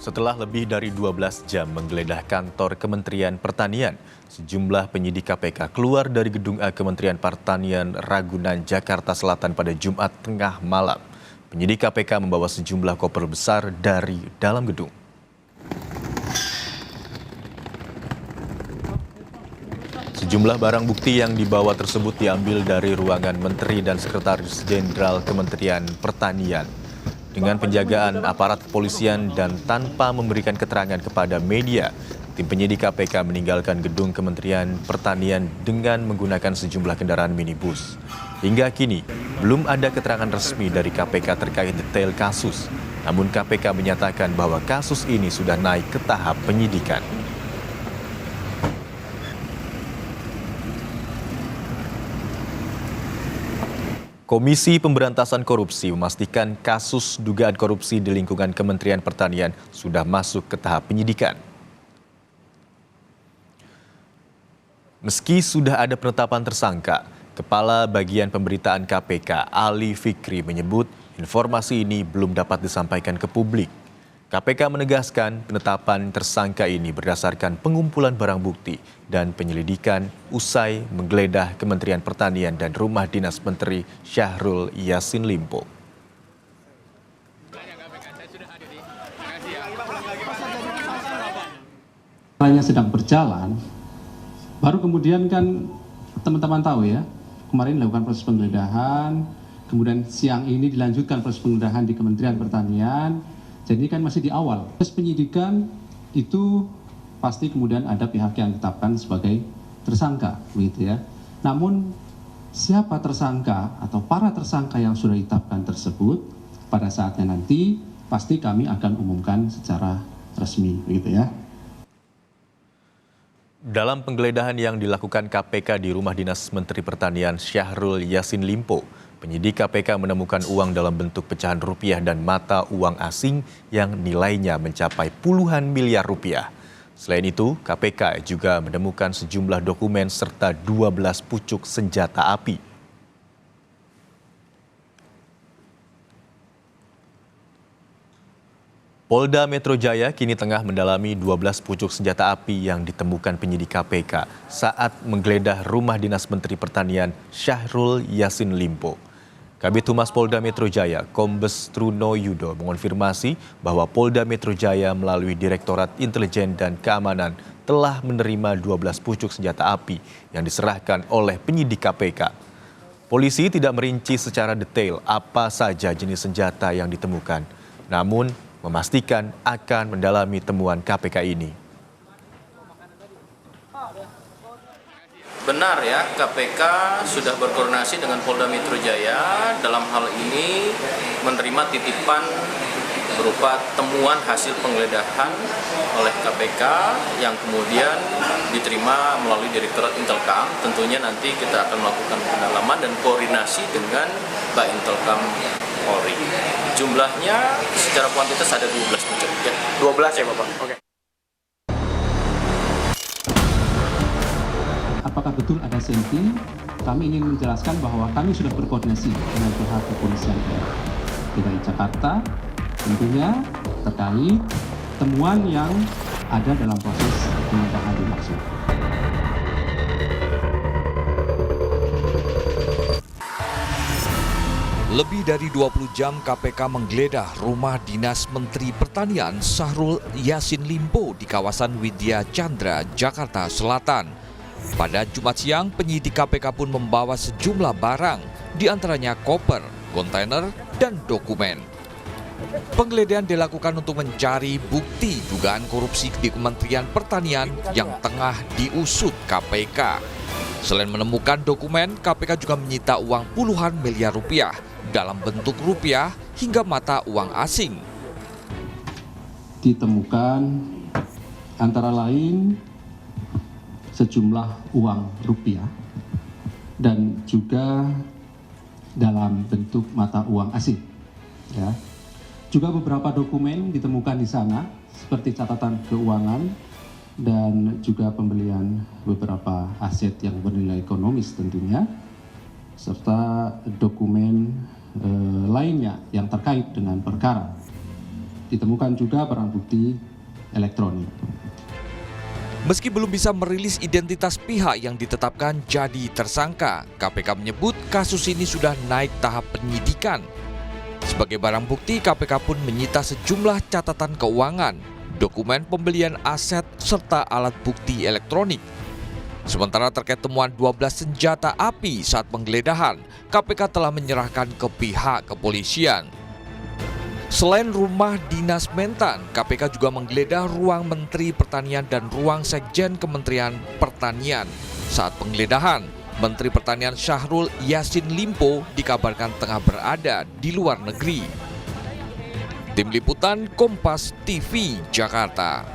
Setelah lebih dari 12 jam menggeledah kantor Kementerian Pertanian, sejumlah penyidik KPK keluar dari gedung A Kementerian Pertanian Ragunan, Jakarta Selatan pada Jumat tengah malam. Penyidik KPK membawa sejumlah koper besar dari dalam gedung. Sejumlah barang bukti yang dibawa tersebut diambil dari ruangan Menteri dan Sekretaris Jenderal Kementerian Pertanian. Dengan penjagaan aparat kepolisian dan tanpa memberikan keterangan kepada media, tim penyidik KPK meninggalkan gedung Kementerian Pertanian dengan menggunakan sejumlah kendaraan minibus. Hingga kini, belum ada keterangan resmi dari KPK terkait detail kasus. Namun KPK menyatakan bahwa kasus ini sudah naik ke tahap penyidikan. Komisi Pemberantasan Korupsi memastikan kasus dugaan korupsi di lingkungan Kementerian Pertanian sudah masuk ke tahap penyidikan. Meski sudah ada penetapan tersangka, Kepala Bagian Pemberitaan KPK Ali Fikri menyebut informasi ini belum dapat disampaikan ke publik. KPK menegaskan penetapan tersangka ini berdasarkan pengumpulan barang bukti dan penyelidikan usai menggeledah Kementerian Pertanian dan Rumah Dinas Menteri Syahrul Yassin Limpo. Hanya sedang berjalan, baru kemudian kan teman-teman tahu ya, kemarin dilakukan proses penggeledahan, kemudian siang ini dilanjutkan proses penggeledahan di Kementerian Pertanian. Jadi kan masih di awal. Proses penyidikan itu pasti kemudian ada pihak yang ditetapkan sebagai tersangka, begitu ya. Namun siapa tersangka atau para tersangka yang sudah ditetapkan tersebut pada saatnya nanti pasti kami akan umumkan secara resmi, begitu ya. Dalam penggeledahan yang dilakukan KPK di Rumah Dinas Menteri Pertanian Syahrul Yassin Limpo, penyidik KPK menemukan uang dalam bentuk pecahan rupiah dan mata uang asing yang nilainya mencapai puluhan miliar rupiah. Selain itu, KPK juga menemukan sejumlah dokumen serta 12 pucuk senjata api. Polda Metro Jaya kini tengah mendalami 12 pucuk senjata api yang ditemukan penyidik KPK saat menggeledah Rumah Dinas Menteri Pertanian Syahrul Yassin Limpo. Kabid Humas Polda Metro Jaya, Kombes Truno Yudo, mengonfirmasi bahwa Polda Metro Jaya melalui Direktorat Intelijen dan Keamanan telah menerima 12 pucuk senjata api yang diserahkan oleh penyidik KPK. Polisi tidak merinci secara detail apa saja jenis senjata yang ditemukan, namun memastikan akan mendalami temuan KPK ini. Benar ya, KPK sudah berkoordinasi dengan Polda Metro Jaya dalam hal ini menerima titipan berupa temuan hasil penggeledahan oleh KPK yang kemudian diterima melalui Direktorat Intelkam. Tentunya nanti kita akan melakukan pendalaman dan koordinasi dengan Mbak Intelkam Polri. Jumlahnya secara kuantitas ada 12 pucuk. Ya. 12 ya Bapak? Oke. Apakah betul ada senti? Kami ingin menjelaskan bahwa kami sudah berkoordinasi dengan pihak kepolisian DKI Jakarta, tentunya terkait temuan yang ada dalam proses penggeledahan dimaksud. Lebih dari 20 jam KPK menggeledah Rumah Dinas Menteri Pertanian Syahrul Yassin Limpo di kawasan Widya Chandra, Jakarta Selatan. Pada Jumat siang, penyidik KPK pun membawa sejumlah barang, diantaranya koper, kontainer, dan dokumen. Penggeledahan dilakukan untuk mencari bukti dugaan korupsi di Kementerian Pertanian yang tengah diusut KPK. Selain menemukan dokumen, KPK juga menyita uang puluhan miliar rupiah dalam bentuk rupiah hingga mata uang asing. Ditemukan antara lain sejumlah uang rupiah dan juga dalam bentuk mata uang asing. Ya. Juga beberapa dokumen ditemukan di sana seperti catatan keuangan dan juga pembelian beberapa aset yang bernilai ekonomis tentunya, serta dokumen lainnya yang terkait dengan perkara. ditemukan juga barang bukti elektronik. Meski belum bisa merilis identitas pihak yang ditetapkan jadi tersangka, KPK menyebut kasus ini sudah naik tahap penyidikan. Sebagai barang bukti, KPK pun menyita sejumlah catatan keuangan, dokumen pembelian aset, serta alat bukti elektronik. Sementara terkait temuan 12 senjata api saat penggeledahan, KPK telah menyerahkan ke pihak kepolisian. Selain rumah dinas Mentan, KPK juga menggeledah ruang Menteri Pertanian dan ruang Sekjen Kementerian Pertanian. Saat penggeledahan, Menteri Pertanian Syahrul Yassin Limpo dikabarkan tengah berada di luar negeri. Tim Liputan Kompas TV, Jakarta.